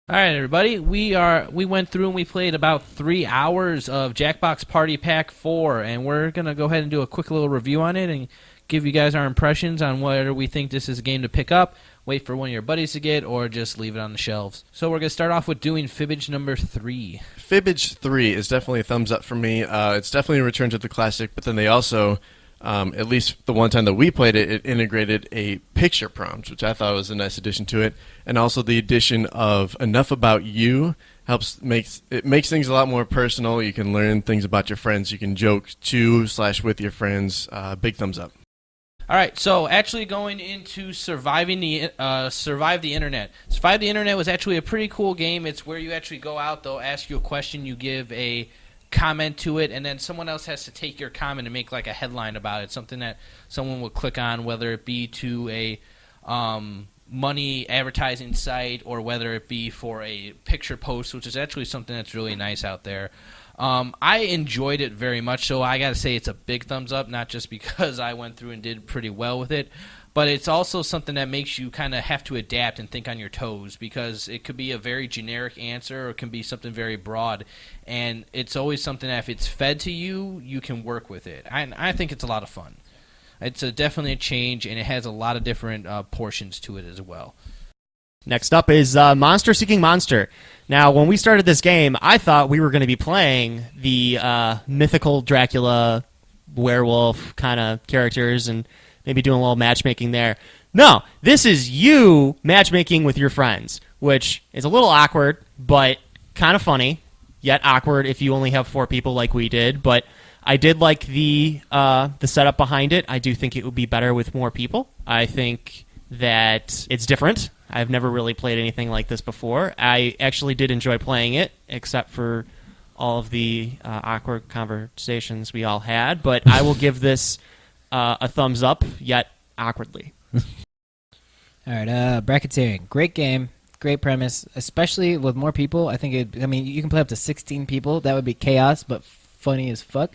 All right, everybody. We went through and we played about 3 hours of Jackbox Party Pack 4, and we're gonna go ahead and do a quick little review on it and give you guys our impressions on whether we think this is a game to pick up, wait for one of your buddies to get, or just leave it on the shelves. So we're gonna start off with doing Fibbage number 3. Fibbage 3 is definitely a thumbs up for me. It's definitely a return to the classic, but then they also, at least the one time that we played it, it integrated a picture prompt, which I thought was a nice addition to it. And also the addition of Enough About You makes things a lot more personal. You can learn things about your friends. You can joke to/with your friends. Big thumbs up. All right, so actually going into Survive the Internet. Survive the Internet was actually a pretty cool game. It's where you actually go out, they'll ask you a question, you give a comment to it, and then someone else has to take your comment and make like a headline about it, something that someone will click on, whether it be to a money advertising site or whether it be for a picture post, which is actually something that's really nice out there. I enjoyed it very much, so I gotta say it's a big thumbs up, not just because I went through and did pretty well with it, but it's also something that makes you kind of have to adapt and think on your toes, because it could be a very generic answer or it can be something very broad, and it's always something that if it's fed to you, you can work with it. I think it's a lot of fun. It's definitely a change, and it has a lot of different portions to it as well. Next up is Monster Seeking Monster. Now, when we started this game, I thought we were going to be playing the mythical Dracula werewolf kind of characters and maybe doing a little matchmaking there. No, this is you matchmaking with your friends, which is a little awkward, but kind of funny, yet awkward if you only have 4 people like we did. But I did like the setup behind it. I do think it would be better with more people. I think that it's different. I've never really played anything like this before. I actually did enjoy playing it, except for all of the awkward conversations we all had. But I will give this a thumbs up, yet awkwardly. All right, bracketeering. Great game, great premise, especially with more people. I think you can play up to 16 people. That would be chaos, but funny as fuck.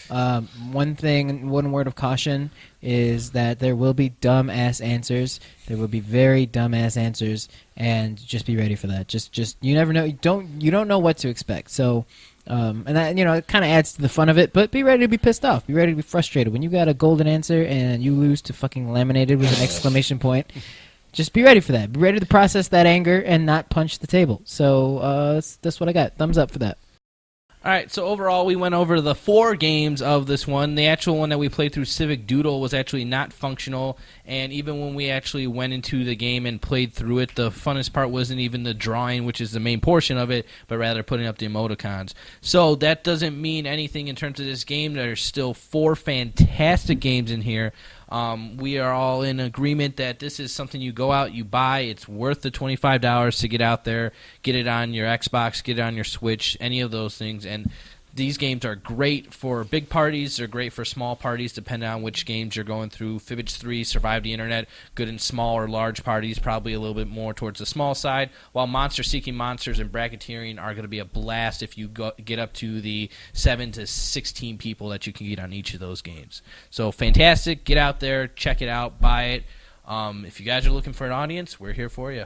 One word of caution is that there will be dumb-ass answers. There will be very dumb-ass answers, and just be ready for that. Just you never know. You don't know what to expect. So, and that it kind of adds to the fun of it. But be ready to be pissed off. Be ready to be frustrated when you got a golden answer and you lose to fucking laminated with an exclamation point. Just be ready for that. Be ready to process that anger and not punch the table. So that's what I got. Thumbs up for that. All right, so overall, we went over the 4 games of this one. The actual one that we played through, Civic Doodle, was actually not functional, and even when we actually went into the game and played through it, the funnest part wasn't even the drawing, which is the main portion of it, but rather putting up the emoticons. So that doesn't mean anything in terms of this game. There's still 4 fantastic games in here. We are all in agreement that this is something you go out, you buy. It's worth the $25 to get out there, get it on your Xbox, get it on your Switch, any of those things. And these games are great for big parties. They're great for small parties, depending on which games you're going through. Fibbage 3, Survive the Internet, good in small or large parties, probably a little bit more towards the small side, while Monster Seeking Monsters and Bracketeering are going to be a blast if you get up to the 7 to 16 people that you can get on each of those games. So fantastic. Get out there, check it out, buy it. If you guys are looking for an audience, we're here for you.